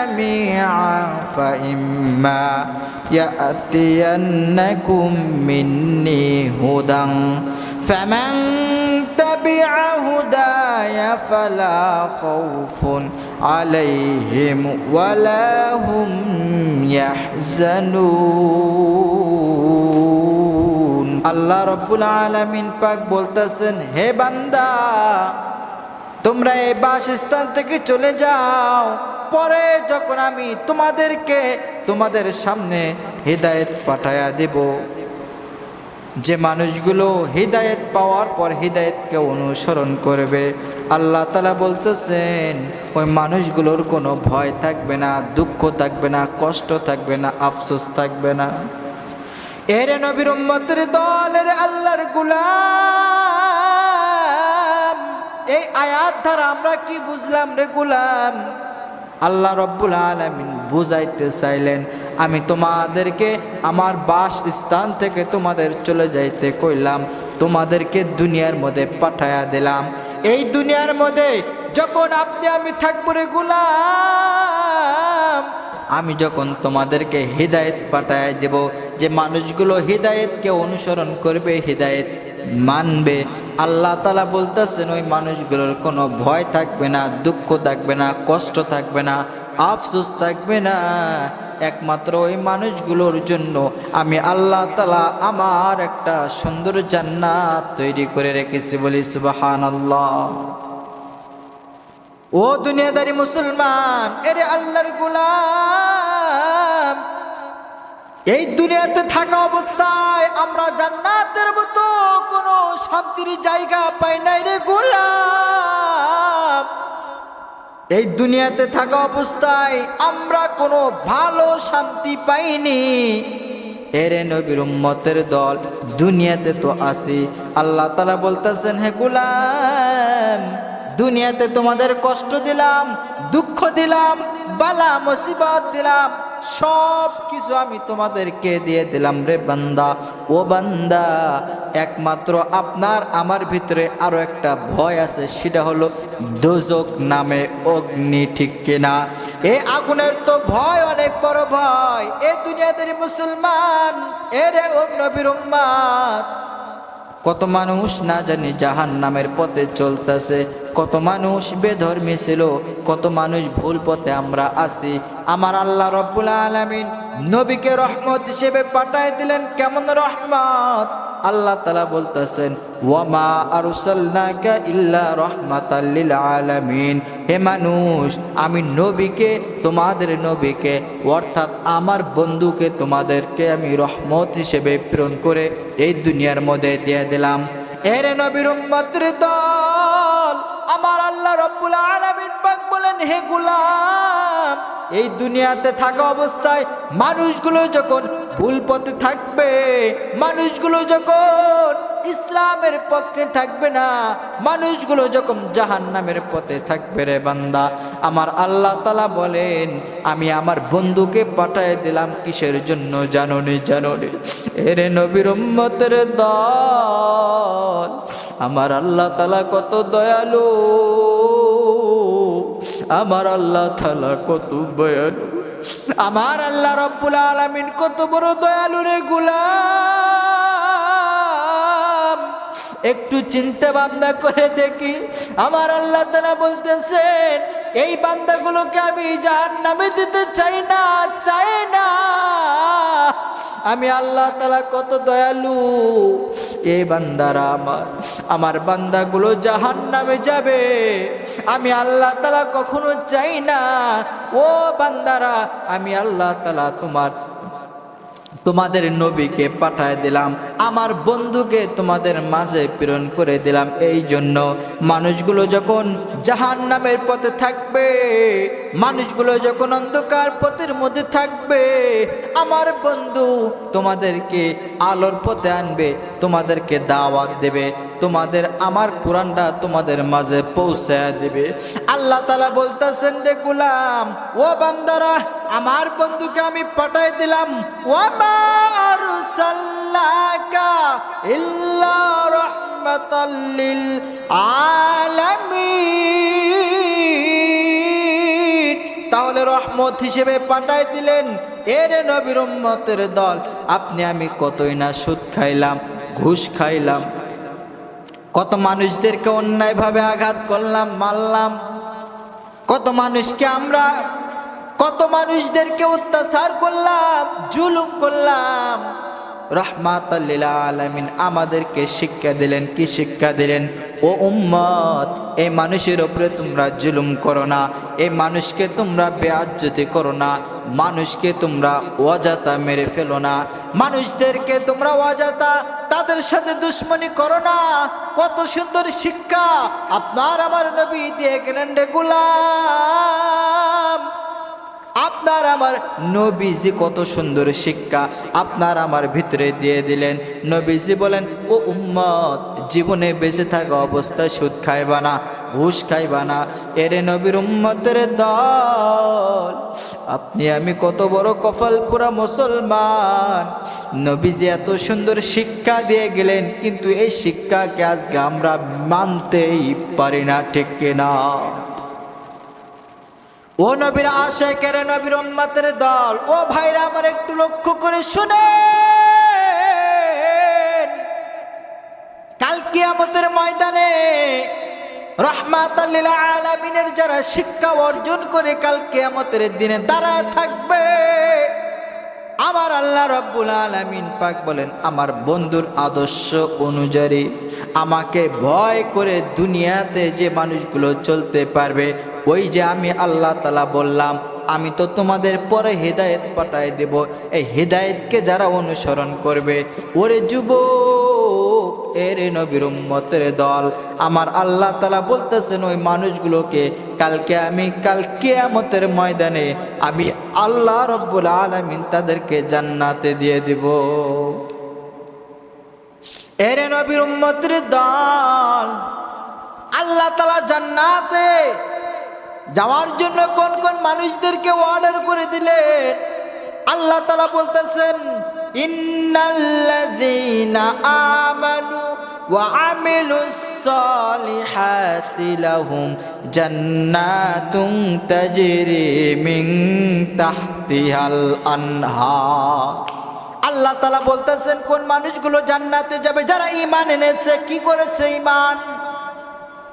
جميعا فإما يأتينكم مني هدى فمن تبع هداي فلا خوف عليهم ولا هم يحزنون আল্লাহ রাব্বুল আলামিন পাক বলতেছেন, হে বান্দা, তোমরা এই বাসস্থান থেকে চলে যাও, পরে যখন আমি তোমাদের সামনে হিদায়াত পাঠায়া দেব, যে মানুষগুলো হিদায়াত পাওয়ার পর হিদায়াতকে অনুসরণ করবে, আল্লাহ তাআলা বলতেছেন ওই মানুষগুলোর কোনো ভয় থাকবে না, দুঃখ থাকবে না, কষ্ট থাকবে না, আফসোস থাকবে না। এর নবীর উম্মতের দলের আল্লাহর গোলাম, এই আয়াত দ্বারা আমরা কি বুঝলাম রে গোলাম? আল্লাহ রাব্বুল আলামিন বুঝাইতে চাইলেন, আমি তোমাদেরকে আমার বাসস্থান থেকে তোমাদের চলে যাইতে কইলাম, তোমাদেরকে দুনিয়ার মধ্যে পাঠায়া দিলাম। এই দুনিয়ার মধ্যে যখন আমি থাকবো রে গোলাম, আমি যখন তোমাদেরকে হিদায়াত পাঠায়া দেব, যে মানুষগুলো হিদায়াতকে অনুসরণ করবে, হিদায়াত মানবে, আল্লাহ তাআলা বলতেছেন ওই মানুষগুলোর কোনো ভয় থাকবে না, দুঃখ থাকবে না, কষ্ট থাকবে না, আফসোস থাকবে না। একমাত্র ওই মানুষগুলোর জন্য আমি আল্লাহ তাআলা আমার একটা সুন্দর জান্নাত তৈরি করে রেখেছি। বলি সুবহানাল্লাহ। ও দুনিয়াদারি মুসলমান, এরে আল্লাহর গোলাম, এই দুনিয়াতে থাকা অবস্থায় আমরা জান্নাতের মতো কোনো শান্তির জায়গা পাই নাই রে গোলাম। এই দুনিয়াতে থাকা অবস্থায় আমরা কোনো ভালো শান্তি পাইনি। এরে নবীর উম্মতের দল, দুনিয়াতে তো আসি, আল্লাহ তাআলা বলতেছেন, হে গোলাম, দুনিয়াতে তোমাদের কষ্ট দিলাম, দুঃখ দিলাম, বালা মুসিবত দিলাম, সব কিছু আমি তোমাদেরকে দিয়ে দিলাম রে বান্দা। ও বান্দা, একমাত্র আপনার আমার ভিতরে আরো একটা ভয় আছে, সেটা হলো দোজক নামে অগ্নি, ঠিক কিনা? এই আগুনের তো ভয় অনেক বড় ভয়। এই দুনিয়াদের মুসলমান, এরে নবীর উম্মত, কত মানুষ না জানি জাহান্নামের পথে চলতেছে, কত মানুষ বেধর্মী ছিল, কত মানুষ ভুল পথে আমরা আছি। আমার আল্লাহ রাব্বুল আলামিন নবীকে রহমত হিসেবে পাঠায় দিলেন। কেমন রহমত? আল্লাহ তাআলা বলতেছেন, ওয়ামা আরসালনাকা ইল্লা রাহমাতাল লিল আলামিন। হে মানুষ, আমি নবীকে, তোমাদের নবীকে অর্থাৎ আমার বন্ধুকে তোমাদেরকে আমি রহমত হিসেবে প্রেরণ করে এই দুনিয়ার মধ্যে দিয়ে দিলাম। এর নবীর উম্মতের দল, আমার আল্লাহ রাব্বুল আলামিন পাক বলেন, হে গোলাম, এই দুনিয়াতে থাকা অবস্থায় মানুষগুলো যখন ভুল পথে থাকবে, মানুষগুলো যখন ইসলামের পক্ষে থাকবে না, মানুষগুলো যখন জাহান্নামের পথে থাকবে রে বান্দা, আমার আল্লাহ তাআলা বলেন, আমি আমার বন্ধুকে পাঠিয়ে দিলাম কিসের জন্য জানোনি? এরে নবীর উম্মতের দল, আমার আল্লাহ তাআলা কত দয়ালু, আমার আল্লাহ তাআলা কত দয়ালু, আমার আল্লাহ রাব্বুল আলামিন কত বড় দয়ালু রে গোলাম। একটু চিন্তা ভাবনা করে দেখি, আমার আল্লাহ তাআলা বলতেছেন, এই বান্দাগুলোকে আমি জাহান্নামে দিতে চাই না। আমি আল্লাহ তাআলা কত দয়ালু। এই বান্দারা আমার বান্দাগুলো জাহান্নামে যাবে, আমি আল্লাহ তাআলা কখনো চাই না। ও বান্দারা, আমি আল্লাহ তাআলা তোমাদের নবীকে পাঠায় দিলাম, আমার বন্ধুকে তোমাদের মাঝে প্রেরণ করে দিলাম। এই জন্য মানুষগুলো যখন জাহান্নামের পথে থাকবে, মানুষগুলো যখন অন্ধকার পথের মধ্যে থাকবে, আমার বন্ধু তোমাদেরকে আলোর পথে আনবে, তোমাদেরকে দাওয়াত দেবে, তোমাদের আমার কোরআনটা তোমাদের মাঝে পৌঁছায় দেবে। আল্লাহ তাআলা বলতেছেন, রে গোলাম, ও বান্দারা, আমার বন্ধুকে আমি পাঠাই দিলাম। ওয়ামা আরসালনাকা ইল্লা রাহমাতাল লিল আলামিন। তাহলে রহমত হিসেবে পাঠায় দিলেন। এর নবীর উম্মতের দল, আপনি আমি কতই না সুদ খাইলাম, ঘুষ খাইলাম, কত মানুষদেরকে অন্যায়ভাবে আঘাত করলাম, মারলাম, কত মানুষদেরকে অত্যাচার করলাম, জুলুম করলাম। রাহমাতাল লিল আলামিন আমাদেরকে শিক্ষা দিলেন। কি শিক্ষা দিলেন? ও উম্মত, এই মানুষের উপরে তোমরা জুলুম করো না, এই মানুষকে তোমরা বেইজ্জতি করো না, মানুষকে তোমরা অযথা মেরে ফেলো না, মানুষদেরকে তোমরা অযথা তাদের সাথে দুশ্মনী করো না। কত সুন্দর শিক্ষা আপনার আমার নবী দিয়ে গেলেন রে গোলাম। আপনার আমার নবীজি কত সুন্দর শিক্ষা আপনার আমার ভিতরে দিয়ে দিলেন। নবীজি বলেন, ও উম্মত, জীবনে বেঁচে থাকা অবস্থায় সুদ খাইবা না, ঘুষ খাইবা না। এরে নবীর উম্মতের দল, আপনি আমি কত বড় কপাল পুরা মুসলমান। নবীজি এত সুন্দর শিক্ষা দিয়ে গেলেন, কিন্তু এই শিক্ষাকে আজকে আমরা মানতেই পারি না, ঠিক কিনা? ও নবীর আশিকের, নবীর উম্মতের দল, ও ভাইরা আমার একটু লক্ষ্য করে শুনেন। কাল কিয়ামতের ময়দানে রাহমাতাল লিল আলামিনের যারা শিক্ষা অর্জন করে কাল কিয়ামতের দিনে দাঁড়ায় থাকবে, আমার আল্লাহ রাব্বুল আলামিন পাক বলেন, আমার বন্ধুর আদর্শ অনুযায়ী আমাকে ভয় করে দুনিয়াতে যে মানুষগুলো চলতে পারবে, ওই যে আমি আল্লাহ তাআলা বললাম, আমি তো তোমাদের পরে হিদায়াত পাঠায় দেব। এই হিদায়াতকে যারা অনুসরণ করবে, ওরে যুবক, এর নবীর উম্মতের দল, আমার আল্লাহ তাআলা বলতেছেন, ওই মানুষগুলোকে কাল কিয়ামতের ময়দানে আমি আল্লাহ রাব্বুল আলামিন তাদেরকে জান্নাতে দিয়ে দিব। এর নবীর উম্মতের দল, আল্লাহ তাআলা জান্নাতে যাওয়ার জন্য কোন কোন মানুষদেরকে অর্ডার করে দিলেন? আল্লাহ তাআলা বলতেছেন, ইন্নাল্লাযীনা আমানু ওয়া আমিলুস সালিহাতি লাহুম জান্নাতুন তাজরি মিন তাহতিহাল আনহার। আল্লাহ তাআলা বলতেছেন, কোন মানুষগুলো জান্নাতে যাবে? যারা ঈমান এনেছে। কি করেছে? ঈমান।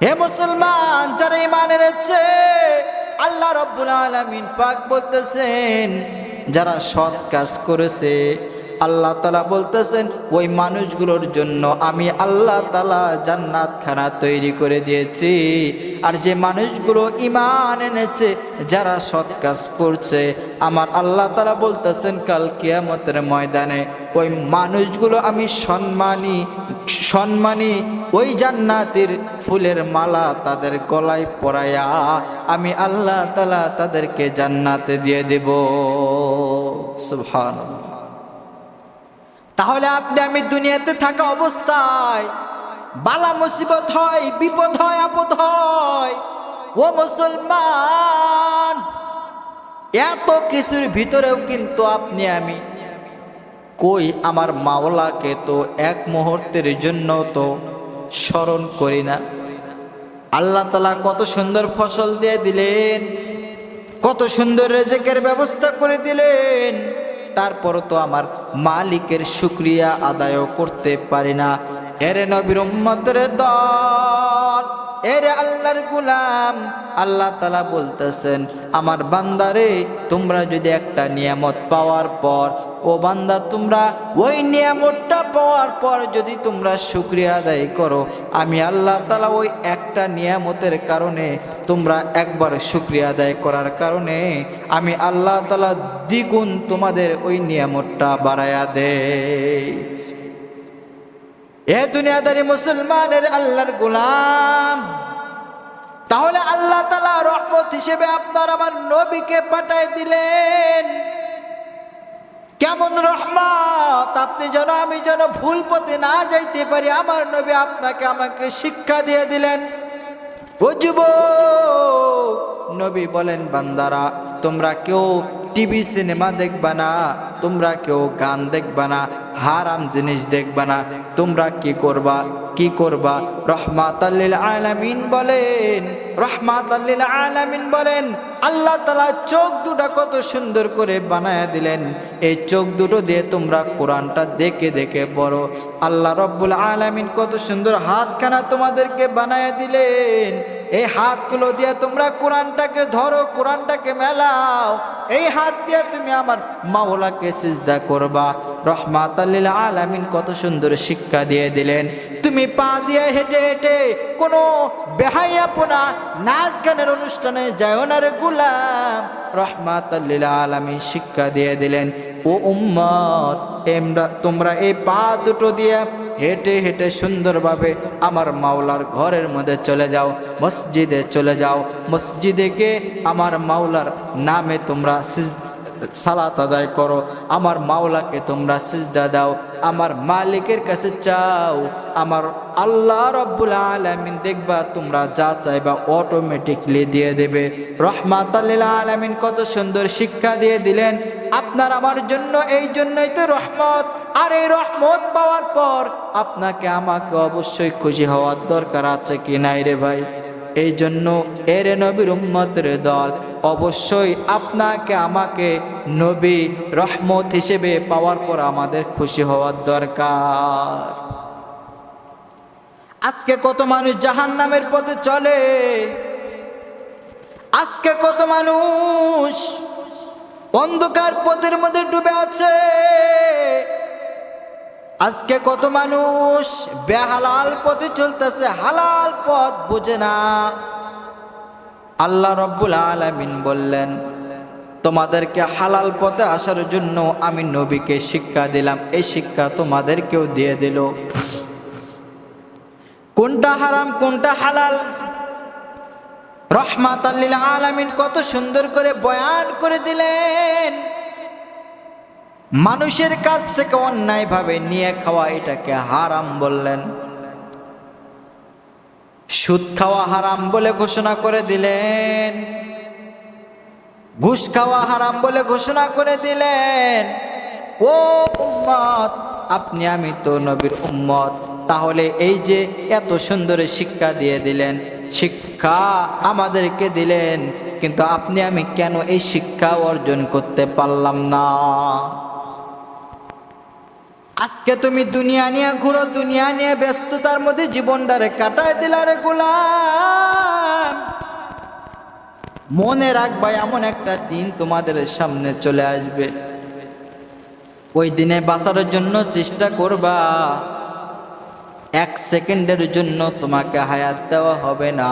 হে মুসলমান, যারা ঈমান এনেছে, আল্লাহ রাব্বুল আলামিন পাক বলতেছেন, যারা সৎ কাজ করেছে, আল্লাহ তাআলা বলতেছেন, ওই মানুষগুলোর জন্য আমি আল্লাহ তাআলা জান্নাতখানা তৈরি করে দিয়েছি। আর যে মানুষগুলো ঈমান এনেছে, যারা সৎ কাজ করছে, আমার আল্লাহ তাআলা বলতেছেন, কাল কিয়ামতের ময়দানে ওই মানুষগুলো আমি সম্মানী ওই জান্নাতের ফুলের মালা তাদের গলায় পরায়া আমি আল্লাহ তাআলা তাদেরকে জান্নাতে দিয়ে দেব। সুবহানাল্লাহ। তাহলে আপনি আমি দুনিয়াতে থাকা অবস্থায় বালা মুসিবত হয়, বিপদ হয়, আপদ হয়, ও মুসলমান, এত কিছুর ভিতরেও কিন্তু আপনি আমি কই আমার মাওলাকে তো এক মুহূর্তের জন্য তো স্মরণ করি না। আল্লাহ তাআলা কত সুন্দর ফসল দিয়ে দিলেন, কত সুন্দর রিজিকের ব্যবস্থা করে দিলেন, তারপরও তো আমার মালিকের শুকরিয়া আদায় করতে পারি না। এরে নবীর উম্মতের দল, এরে আল্লাহর গোলাম, আল্লাহ তাআলা বলতেছেন, আমার বান্দারে, তোমরা যদি একটা নিয়ামত পাওয়ার পর, ও বান্দা, তোমরা ওই নিয়ামতটা পাওয়ার পর যদি তোমরা শুকরিয়া আদায় করো, আমি আল্লাহ তাআলা ওই একটা নিয়ামতের কারণে, তোমরা একবার শুকরিয়া আদায় করার কারণে আমি আল্লাহ তাআলা দ্বিগুণ তোমাদের ওই নিয়ামতটা বাড়ায়া দেই। এ দুনিয়াদারি মুসলমানের আল্লাহর গোলাম, তাহলে আল্লাহ তাআলা রহমত হিসেবে আপনার আমার নবীকে পাঠায় দিলেন। কেমন রহমত! আপনি যেন আমি যেন ভুল পথে না যাইতে পারি, আমার নবী আপনাকে আমাকে শিক্ষা দিয়ে দিলেন। ও যুবক, নবী বলেন, বান্দারা, তোমরা কেউ টিভি সিনেমা দেখবা না, তোমরা কেউ গান দেখবা না, হারাম জিনিস দেখবা না, তোমরা কি করবা? রহমাতাল লিল আলামিন বলেন, আল্লাহ তাআলা চোখ দুটো কত সুন্দর করে বানায়া দিলেন। এই চোখ দুটো দিয়ে তোমরা কোরআনটা দেখে দেখে পড়ো। আল্লাহ রব্বুল আলামিন কত সুন্দর হাতখানা তোমাদেরকে বানায়া দিলেন। এই হাতগুলো দিয়ে তোমরা কোরআনটাকে ধরো, কোরআনটাকে মেলাও। এই হাত দিয়ে তুমি আমার মাওলাকে সিজদা করবা। রহমাতাল লিল আলামিন কত সুন্দর শিক্ষা দিয়ে দিলেন। তুমি পা দিয়ে হেঁটে হেঁটে কোনো বেহাইয়াপনা নাচ গানের অনুষ্ঠানে যাও না রে গোলাম। রহমাতাল লিল আলামিন শিক্ষা দিয়ে দিলেন, ও উম্মত, তোমরা এই পা দুটো দিয়ে হেঁটে হেঁটে সুন্দরভাবে আমার মাওলার ঘরের মধ্যে চলে যাও, মসজিদে চলে যাও। মসজিদে গিয়ে আমার মাওলার নামে তোমরা সালাত আদায় করো, আমার মাওলাকে তোমরা সিজদা দাও, আমার মালিকের কাছে চাও। আমার আল্লাহ রব্বুল আলামিন দেখবা তোমরা যা চাইবা অটোমেটিকলি দিয়ে দেবে। রহমাতাল লিল আলামিন কত সুন্দর শিক্ষা দিয়ে দিলেন আপনার আমার জন্য। এই জন্যই তো রহমত। আর এই রহমত পাওয়ার পর আপনাকে আমাকে অবশ্যই খুশি হওয়ার দরকার আছে কি নাই রে ভাই? এই জন্য এরে নবীর উম্মতের দল, অবশ্যই আপনাকে আমাকে নবী রহমত হিসেবে পাওয়ার পর আমাদের খুশি হওয়ার দরকার। আজকে কত মানুষ জাহান্নামের পথে চলে, আজকে কত মানুষ অন্ধকার পথের মধ্যে ডুবে আছে, আজকে কত মানুষ বেহালাল পথে চলতেছে, হালাল পথ বুঝে না। আল্লাহ রব্বুল আলামিন বললেন, তোমাদেরকে হালাল পথে আসার জন্য আমি নবীকে শিক্ষা দিলাম, এই শিক্ষা তোমাদেরকেও দিয়ে দিল। কোনটা হারাম কোনটা হালাল রহমাতাল লিল আলামিন কত সুন্দর করে বয়ান করে দিলেন। মানুষের কাছ থেকে অন্যায়ভাবে নিয়ে খাওয়া এটাকে হারাম বললেন, সুদ খাওয়া হারাম বলে ঘোষণা করে দিলেন, ঘুষ খাওয়া হারাম বলে ঘোষণা করে দিলেন। ও উম্মত, আপনি আমি তো নবীর উম্মত, তাহলে এই যে এত সুন্দর শিক্ষা দিয়ে দিলেন, শিক্ষা আমাদেরকে দিলেন, কিন্তু আপনি আমি কেন এই শিক্ষা অর্জন করতে পারলাম না? আজকে তুমি দুনিয়া নিয়ে ঘুরো, দুনিয়া নিয়ে ব্যস্ততার মধ্যে জীবনটারে কাটায় দিলারে গোলাম। মনে রাখবা এমন একটা দিন তোমাদের সামনে চলে আসবে, ওই দিনে বাঁচার জন্য চেষ্টা করবা। 1 সেকেন্ডের জন্য তোমাকে হায়াত দেওয়া হবে না।